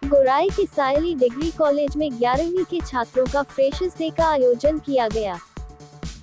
गोराई के Sayali degree college में 11वीं के छात्रों का फ्रेशर्स डे का आयोजन किया गया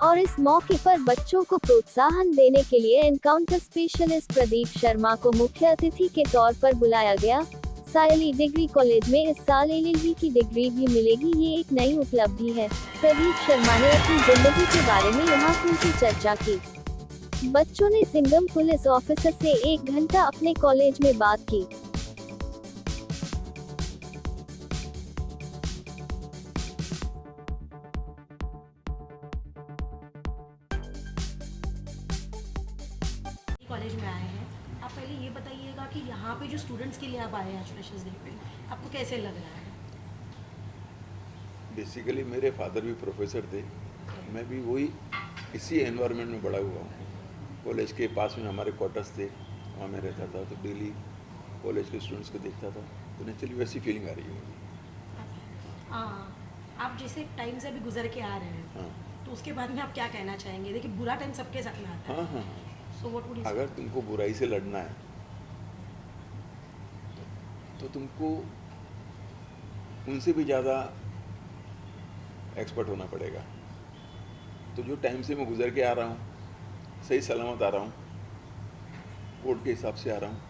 और इस मौके पर बच्चों को प्रोत्साहन देने के लिए एनकाउंटर स्पेशलिस्ट प्रदीप शर्मा को मुख्य अतिथि के तौर पर बुलाया गया। सायली डिग्री कॉलेज में इस साल एलएलबी की डिग्री भी मिलेगी, ये एक नई उपलब्धि है। प्रदीप शर्मा ने अपनी जिंदगी के बारे में यहाँ खुलकर चर्चा की। बच्चों ने सिंघम पुलिस ऑफिसर से 1 घंटा अपने कॉलेज में बात की। कॉलेज में आए हैं, आप पहले ये बताइएगा कि यहाँ पे जो स्टूडेंट्स के लिए आप आए हैं आज फ्रेशर्स डे पे, आपको कैसे लग रहा है? बेसिकली मेरे फादर भी प्रोफेसर थे, मैं भी वही इसी एनवायरनमेंट में बड़ा हुआ हूँ। कॉलेज के पास में हमारे क्वार्टर्स थे, वहाँ मैं रहता था, तो डेली कॉलेज के स्टूडेंट्स को देखता था, तो नेचुरली वैसी फीलिंग आ रही है मुझे। आप जैसे टाइम से अभी गुजर के आ रहे हैं, हाँ, तो उसके बाद में आप क्या कहना चाहेंगे? देखिए बुरा टाइम सबके साथ में आता है। हाँ हाँ, So what would you say? अगर तुमको बुराई से लड़ना है तो तुमको उनसे भी ज़्यादा एक्सपर्ट होना पड़ेगा। तो जो टाइम से मैं गुजर के आ रहा हूँ, सही सलामत आ रहा हूँ, कोर्ट के हिसाब से आ रहा हूँ,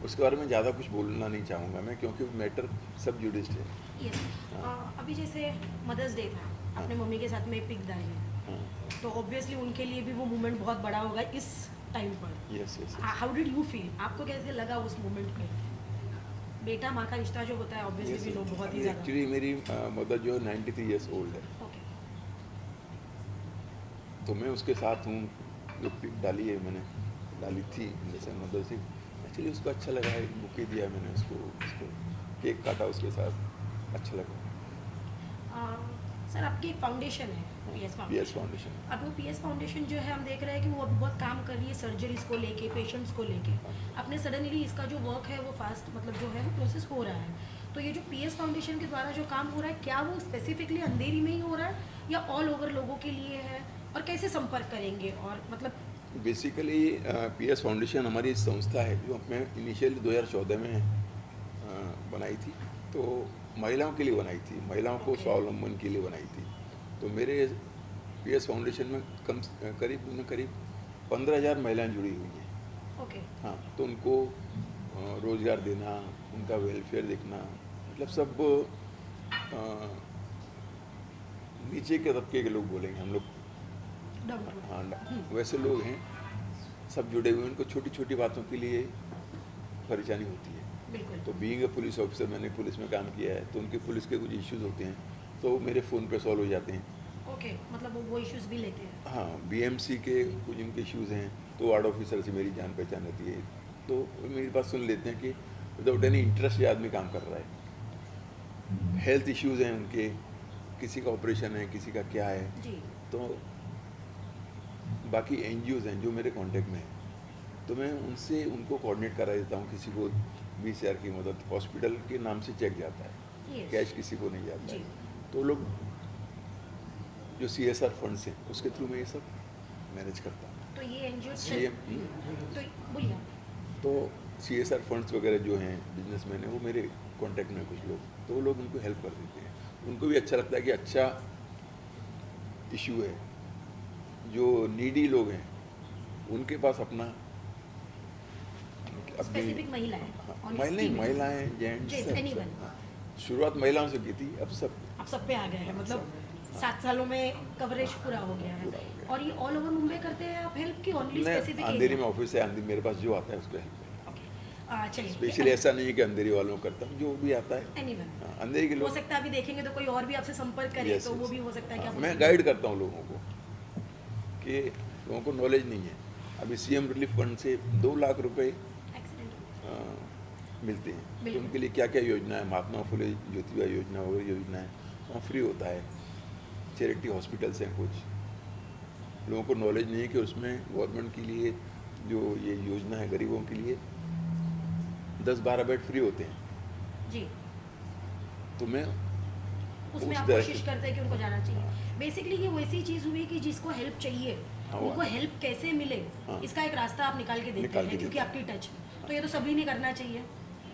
उसके बारे में ज़्यादा कुछ बोलना नहीं चाहूँगा मैं, क्योंकि मैटर सब जुडिस्ट है। Yes. अभी जैसे मदर्स डे था, अपने मम्मी के साथ में पिक डाली है, हाँ, तो ऑब्वियसली उनके लिए भी वो मोमेंट बहुत बड़ा होगा इस टाइम पर। Yes yes. How did you feel? आपको कैसे लगा उस मोमेंट पे? बेटा माँ का रिश्ता जो होता है ऑब्वियसली भी लोग बहुत ही ज़्यादा। एक्चुअली मेरी मदर जो है 93 ईयर्स ओल्ड है, ओके, तो मैं उसके साथ हूँ। जो पिक डाली है मैंने, डाली थी जैसे मदर से, एक्चुअली उसको अच्छा लगा है, बुके दिया मैंने उसको केक काटा उसके साथ, अच्छा लगा। सर आपकी एक फाउंडेशन है पीएस फाउंडेशन। अब वो पीएस फाउंडेशन जो है हम देख रहे हैं कि वो अभी बहुत काम कर रही है सर्जरीज को लेके, पेशेंट्स को लेके। अपने सडनली इसका जो वर्क है वो फास्ट मतलब जो है वो प्रोसेस हो रहा है, तो ये जो पीएस फाउंडेशन के द्वारा जो काम हो रहा है, क्या वो स्पेसिफिकली अंधेरी में ही हो रहा है या ऑल ओवर लोगों के लिए है, और कैसे संपर्क करेंगे? और मतलब बेसिकली पीएस फाउंडेशन हमारी संस्था है जो मैं इनिशियली 2014 में बनाई थी, तो महिलाओं के लिए बनाई थी, महिलाओं को स्वावलंबन के लिए बनाई थी। तो मेरे पीएस फाउंडेशन में करीब 15,000 महिलाएं जुड़ी हुई हैं। ओके, हाँ, तो उनको रोज़गार देना, उनका वेलफेयर देखना, मतलब सब नीचे के तबके के लोग बोलेंगे हम लोग, हाँ वैसे लोग हैं, सब जुड़े हुए हैं। उनको छोटी छोटी बातों के लिए परेशानी होती है। बिल्कुल। तो बीइंग ए पुलिस ऑफिसर, मैंने पुलिस में काम किया है, तो उनके पुलिस के कुछ इश्यूज होते हैं तो वो मेरे फ़ोन पे सॉल्व हो जाते हैं। ओके, मतलब वो इश्यूज भी लेते हैं। हाँ, बीएमसी के कुछ उनके इश्यूज़ हैं, तो वार्ड ऑफिसर से मेरी जान पहचान रहती है, तो वो मेरी बात सुन लेते हैं कि विदाउट एनी इंटरेस्ट ये आदमी काम कर रहा है। हेल्थ इश्यूज़ हैं उनके, किसी का ऑपरेशन है, किसी का क्या है, जी, तो बाकी एनजीओज़ हैं जो मेरे कांटेक्ट में हैं, तो मैं उनसे उनको कोऑर्डिनेट करा देता हूँ। किसी को 20,000 की मदद, हॉस्पिटल के नाम से चेक जाता है, Yes. कैश किसी को नहीं जाता जी। है, तो लोग जो CSR फंड्स हैं उसके थ्रू मैं ये सब मैनेज करता हूँ। तो ये एनजीओ CM तो बोलिए। तो CSR फंड्स वगैरह जो हैं, बिजनेसमैन हैं, वो मेरे कांटेक्ट में कुछ लोग, तो वो लोग उनको हेल्प कर देते हैं। उनको भी अच्छा लगता है कि अच्छा इशू है, जो नीडी लोग हैं उनके पास अपना स्पेसिफिक महिलाएं, महिलाएं, जेंट्स, एनीवन। शुरुआत महिलाओं से की थी, अब सब आप सब पे आ गए हैं, मतलब 7 सालों में कवरेज पूरा हो गया है। और ये ऑल ओवर मुंबई करते हैं आप हेल्प की ओनली स्पेसिफिक अंधेरी में ऑफिस है, अंधेरी मेरे पास जो आता है उसको हेल्प है। चलिए, स्पेशली ऐसा नहीं है कि अंधेरी वालों को करता हूँ, जो भी आता है एनीवन अंधेरी के हो लोग, सकता है। अभी देखेंगे तो कोई और भी आपसे संपर्क करे Yes, तो वो yes. भी हो सकता है कि आप मैं गाइड करता हूँ लोगों को, कि लोगों को नॉलेज नहीं है। अभी CM रिलीफ फंड से 2 लाख रुपए एक्सीडेंट मिलते हैं, तो बिल्कुल। उनके लिए क्या क्या योजना है, महात्मा फुले ज्योतिबा योजना वगैरह योजना है, वहाँ फ्री होता है। चैरिटी हॉस्पिटल्स हैं कुछ, लोगों को नॉलेज नहीं है कि उसमें गवर्नमेंट के लिए जो ये योजना है गरीबों के लिए 10-12 बेड फ्री होते हैं। जी, तो मैं उसमें उस आप तरह कोशिश की- करते हैं कि उनको जाना चाहिए। बेसिकली ये वैसी चीज़ हुई कि जिसको हेल्प चाहिए हाँ, उनको वो- हेल्प कैसे मिले, हाँ। इसका एक रास्ता आप निकाल के देते निकाल के हैं, क्योंकि देते आपकी टच में, तो ये तो सभी ने करना चाहिए।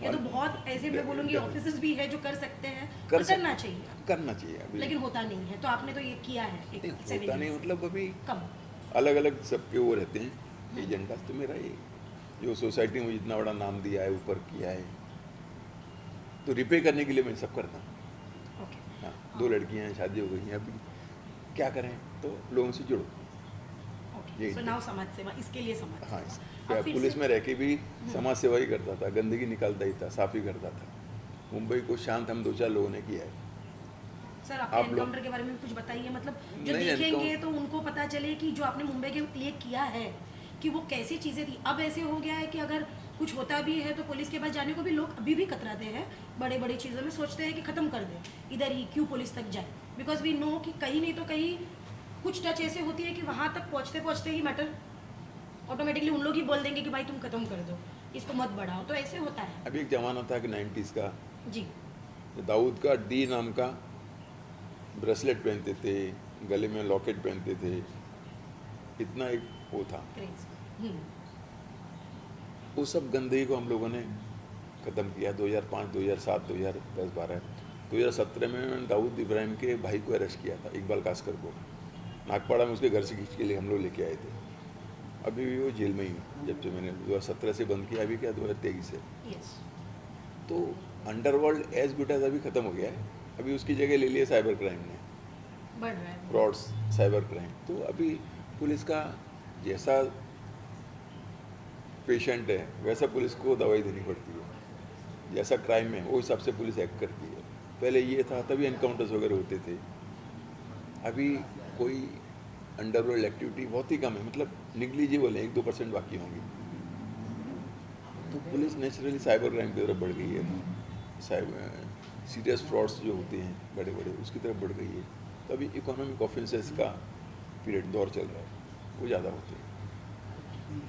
ये तो बहुत ऐसे मैं बोलूँगी ऑफिसर्स भी है जो कर सकते हैं कर और करना चाहिए, करना चाहिए अभी। लेकिन होता नहीं है। तो आपने तो ये किया है नहीं, एक 7 होता नहीं years मतलब अभी कम। अलग अलग सबके वो रहते हैं एजेंडा। तो मेरा ये जो सोसाइटी में इतना बड़ा नाम दिया है, ऊपर किया है, तो रिपे करने के लिए मैं सब करता हूँ। ओके, हाँ, 2 लड़कियां हैं, शादी हो गई हैं, अभी क्या करें, तो लोगों से जुड़ो। ओके। यही सो नाउ समाज सेवा, इसके लिए समाज हाँ, सेवा। क्या अब फिर पुलिस से- में रह के भी समाज सेवा ही करता था, गंदगी निकालता ही था, साफ ही करता था। मुंबई को शांत हम 2-4 लोगों ने किया है। सर आपके आप लोग- एनकाउंटर के बारे में कुछ बताइए, मतलब जो नहीं, देखेंगे तो उनको पता चले कि जो आपने मुंबई के लिए किया है कि वो कैसी चीज़ें थी। अब ऐसे हो गया है कि अगर कुछ होता भी है तो पुलिस के पास जाने को भी लोग अभी भी कतराते हैं, बड़े बड़ी चीज़ों में सोचते हैं कि ख़त्म कर दें, इधर ही क्यों पुलिस तक जाए, बिकॉज वी नो कि कहीं नहीं तो कहीं कुछ टच ऐसे होती है कि वहाँ तक पहुँचते पहुँचते ही मैटर ऑटोमेटिकली उन लोग ही बोल देंगे कि भाई तुम ख़त्म कर दो, इसको मत बढ़ाओ। तो ऐसे होता है। अभी एक जमाना था कि 90s का, जी, दाऊद का डी नाम का ब्रेसलेट पहनते थे, गले में लॉकेट पहनते थे, इतना एक वो था। क्रेज। वो सब गंदगी को हम लोगों ने ख़त्म किया 2005, 2007, 2010, 12, 2017 में दाऊद इब्राहिम के भाई को अरेस्ट किया था, इकबाल कास्कर को, नागपाड़ा में उसके घर से खींच के लिए हम लोग लेके आए थे। अभी भी वो जेल में ही है, जब से मैंने 2017 से बंद किया, अभी क्या 2023 से। यस, तो अंडरवर्ल्ड एज गुड एज अभी ख़त्म हो गया है। अभी उसकी जगह ले लिया साइबर क्राइम ने, बढ़ रहा है। Frauds, cyber crime. तो अभी पुलिस का जैसा पेशेंट है वैसा पुलिस को दवाई देनी पड़ती है, जैसा क्राइम है वो हिसाब से पुलिस एक्ट करती है। पहले ये था, तभी एनकाउंटर्स वगैरह होते थे। अभी कोई अंडरवर्ल्ड एक्टिविटी बहुत ही कम है, मतलब निग्लिजिबल है, 1-2% बाकी होंगी। तो पुलिस नेचुरली साइबर क्राइम की तरफ बढ़ गई है, सीरियस फ्रॉड्स जो होते हैं बड़े बड़े उसकी तरफ बढ़ गई है। तो अभी इकोनॉमिक ऑफेंसेस का पीरियड दौर चल रहा है, वो ज़्यादा होते हैं।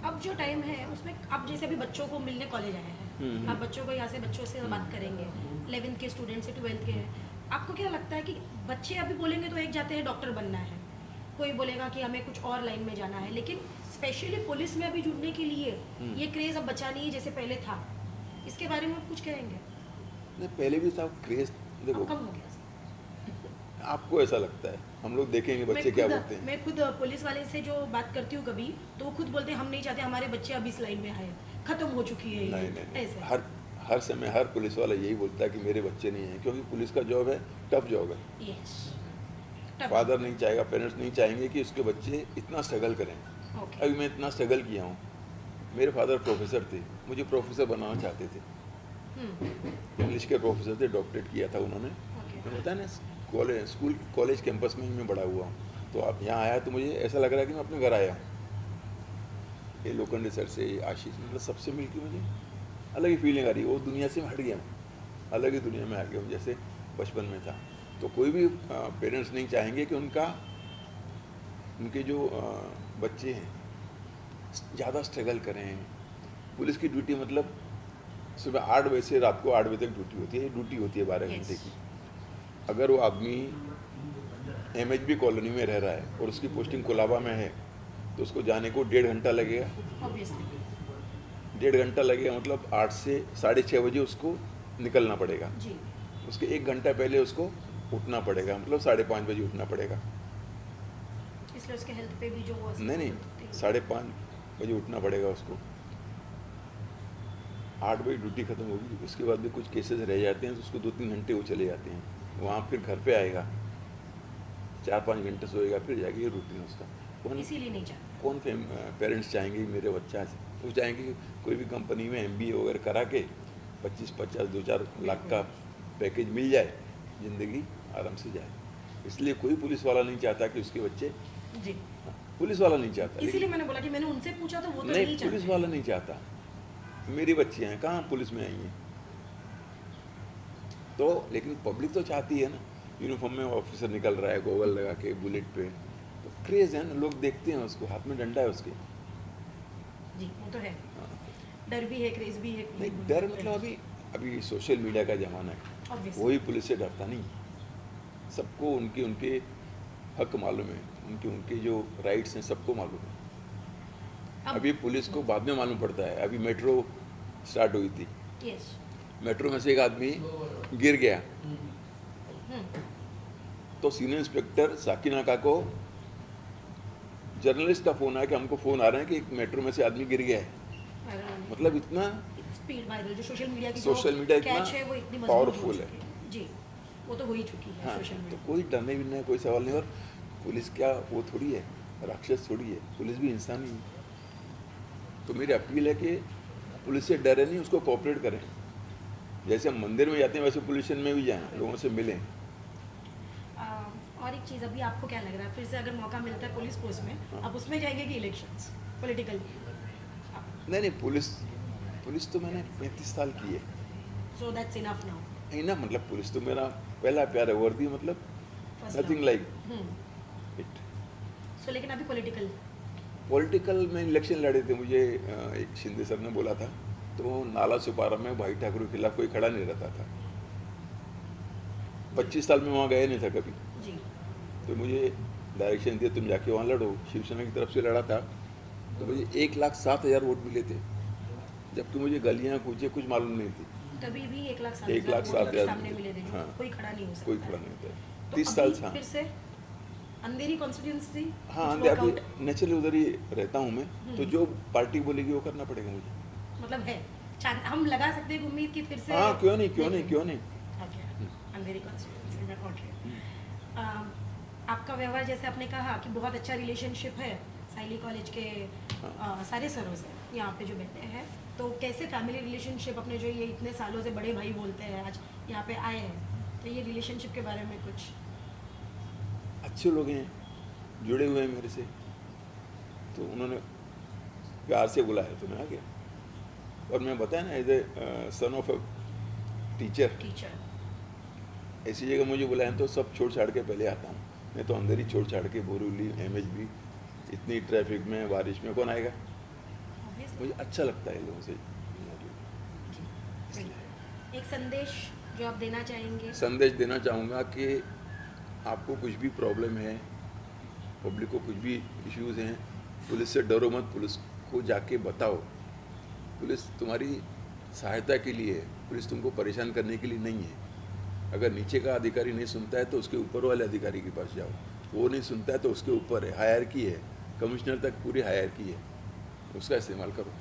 अब जो टाइम है उसमें अब जैसे अभी बच्चों को मिलने कॉलेज आए हैं, अब बच्चों को यहाँ से बच्चों से बात करेंगे, 11th के स्टूडेंट से 12th के हैं, आपको क्या लगता है कि बच्चे अभी बोलेंगे तो एक जाते हैं डॉक्टर बनना है, कोई बोलेगा कि हमें कुछ और लाइन में जाना है, लेकिन स्पेशली पुलिस में अभी जुड़ने के लिए ये क्रेज़ अब बचा नहीं है जैसे पहले था, इसके बारे में आप कुछ कहेंगे? नहीं, पहले भी था क्रेज। देखो, अब कम हो गया। आपको ऐसा लगता है, हम लोग देखेंगे बच्चे क्या बोलते हैं। मैं खुद पुलिस वाले से जो बात करती हूँ कभी, तो वो खुद बोलते हैं हम नहीं चाहते हमारे बच्चे अभी इस लाइन में आए, खत्म हो चुकी है ये। नहीं नहीं, नहीं। ऐसे हर समय हर पुलिस वाला यही बोलता है कि मेरे बच्चे नहीं हैं, क्योंकि पुलिस का जॉब है, टफ जॉब है। यस, फादर नहीं चाहेगा, पेरेंट्स नहीं चाहेंगे कि उसके बच्चे इतना स्ट्रगल करें। ओके, अभी मैं इतना स्ट्रगल किया हूँ, मेरे फादर प्रोफेसर थे, मुझे प्रोफेसर बनाना चाहते थे, इंग्लिश के प्रोफेसर थे, डॉक्टरेट किया था उन्होंने। मैं बताया ना, स्कूल कॉलेज कैंपस में ही मैं बड़ा हुआ हूँ। तो आप यहाँ आया तो मुझे ऐसा लग रहा है कि मैं अपने घर आया हूँ। ये लोखंडे सर से, आशीष, मतलब सबसे मिलकर मुझे अलग ही फीलिंग आ रही है। वो दुनिया से मैं हट गया हूँ, अलग ही दुनिया में आ गया हूँ जैसे बचपन में था। तो कोई भी पेरेंट्स नहीं चाहेंगे कि उनके जो बच्चे हैं ज़्यादा स्ट्रगल करें। पुलिस की ड्यूटी मतलब सुबह 8 बजे से रात को 8 बजे तक ड्यूटी होती है, ड्यूटी होती है 12 घंटे की। अगर वो आदमी MHB कॉलोनी में रह रहा है और उसकी पोस्टिंग कोलाबा में है, तो उसको जाने को 1.5 घंटा लगेगा। ऑब्वियसली 1.5 घंटा लगेगा, मतलब 8 से 6:30 बजे उसको निकलना पड़ेगा। जी, उसके 1 घंटा पहले उसको उठना पड़ेगा, मतलब 5:30 बजे उठना पड़ेगा। इसलिए उसके हेल्थ पे भी जो वो असर नहीं, होती है। 5:30 बजे उठना पड़ेगा उसको। 8 बजे ड्यूटी खत्म होगी, उसके बाद भी कुछ केसेस रह जाते हैं तो उसको 2-3 घंटे वो चले जाते हैं। वहाँ फिर घर पे आएगा, 4-5 घंटे सोएगा, फिर जाके ये रूटीन उसका। इसीलिए नहीं चाहते। कौन पेरेंट्स चाहेंगे कि मेरे बच्चा, वो चाहेंगे कि कोई भी कंपनी में MBA वगैरह करा के 25-50, 2-4 लाख का पैकेज मिल जाए, ज़िंदगी आराम से जाए। इसलिए कोई पुलिस वाला नहीं चाहता कि उसके बच्चे, जी, पुलिस वाला नहीं चाहता। इसीलिए मैंने बोला कि मैंने उनसे पूछा तो वो तो नहीं, नहीं चाहते। पुलिस वाला नहीं चाहता। मेरी बच्चियाँ हैं, कहाँ पुलिस में आई हैं? तो लेकिन पब्लिक तो चाहती है ना, यूनिफॉर्म में ऑफिसर निकल रहा है, गोगल लगा के, बुलेट पे, तो क्रेज है ना, लोग देखते हैं उसको, हाथ में डंडा है उसके। जी, वो तो है, हाँ। डर भी है, क्रेज भी है। नहीं, डर मतलब अभी सोशल मीडिया का ज़माना है, Obviously. वही पुलिस से डरता नहीं। सबको उनके हक मालूम है, उनके जो राइट्स हैं सबको मालूम है। अभी पुलिस को बाद में मालूम पड़ता है। अभी मेट्रो स्टार्ट हुई थी, यस, मेट्रो में से एक आदमी गिर गया, हम्म, तो सीनियर इंस्पेक्टर साकिना का को जर्नलिस्ट का फ़ोन आया कि हमको फ़ोन आ रहे हैं कि एक मेट्रो में से आदमी गिर गया है। मतलब इतना स्पीड वायरल जो सोशल मीडिया की सोशल मीडिया इतना कैच है वो इतनी मजबूत पावरफुल हो है। चुकी है। जी, वो तो हो ही चुकी है हाँ, सोशल तो मीडिया। कोई डरने भी नहीं, कोई सवाल नहीं। और पुलिस क्या वो थोड़ी है, राक्षस थोड़ी है, पुलिस भी इंसान ही है। तो मेरी अपील है कि पुलिस से डरे नहीं, उसको कोऑपरेट करें। जैसे हम मंदिर में जाते हैं वैसे पुलिस स्टेशन में भी जाएं, लोगों से मिलें। और एक चीज़, अभी आपको क्या लग रहा है, फिर से अगर मौका मिलता है पुलिस पोस्ट में, हाँ। आप उसमें जाएंगे कि इलेक्शंस पॉलिटिकल? नहीं, पुलिस तो मैंने 35 साल की है। So that's enough now. नहीं ना, मतलब पुलिस तो मेरा पहला प्यार है, वर्दी मतलब नथिंग लाइक इट। सो लेकिन अभी पॉलिटिकल में इलेक्शन लड़े थे, मुझे एक शिंदे सर ने बोला था, तो नाला सुपारा में भाई ठाकुर के खिलाफ कोई खड़ा नहीं रहता था। 25 साल में वहाँ गया नहीं था कभी। जी, तो मुझे डायरेक्शन दिया तुम जाके वहाँ लड़ो। शिवसेना की तरफ से लड़ा था, तो मुझे 1,07,000 वोट मिले थे, जबकि मुझे गलियाँ कूचे कुछ मालूम नहीं थी। तभी भी 1,07,000 1,07,000 सामने मिले थे, हाँ, कोई खड़ा नहीं हो सकता। कोई खड़ा नहीं था। तो 30 साल अभी से। फिर से अंधेरी कॉन्स्टिट्यूंसी। हाँ, अभी नेचुरली उधर ही रहता हूँ मैं, तो जो पार्टी बोलेगी वो करना पड़ेगा मुझे। मतलब है हम लगा सकते हैं उम्मीद कि फिर से। हाँ, क्यों नहीं। ओके, अंधेरी कॉन्स्टिट्यूंसी में। ओके, आपका व्यवहार, जैसे आपने कहा कि बहुत अच्छा रिलेशनशिप है साइली कॉलेज के सारे सरों से यहाँ पे जो बैठे हैं, तो कैसे फैमिली रिलेशनशिप, अपने जो ये इतने सालों से बड़े भाई बोलते हैं आज यहाँ पे आए हैं, तो ये रिलेशनशिप के बारे में कुछ? अच्छे लोग हैं, जुड़े हुए हैं मेरे से, तो उन्होंने प्यार से बुलाया तो मैं आ गया। और मैं बताया ना, as a son of a teacher, ऐसी जगह मुझे बुलाया तो सब छोड़ छाड़ के पहले आता हूँ। मैं तो अंदर ही छोड़ छाड़ के, बोरीवली MHB, इतनी ट्रैफिक में बारिश में कौन आएगा। मुझे अच्छा लगता है लोगों से। एक संदेश जो आप देना चाहेंगे? संदेश देना चाहूँगा कि आपको कुछ भी प्रॉब्लम है, पब्लिक को कुछ भी इश्यूज़ हैं, पुलिस से डरो मत, पुलिस को जाके बताओ। पुलिस तुम्हारी सहायता के लिए है, पुलिस तुमको परेशान करने के लिए नहीं है। अगर नीचे का अधिकारी नहीं सुनता है तो उसके ऊपर वाले अधिकारी के पास जाओ, वो नहीं सुनता है तो उसके ऊपर है, हायरकी है, कमिश्नर तक पूरी हायरकी है, उसका इस्तेमाल करो।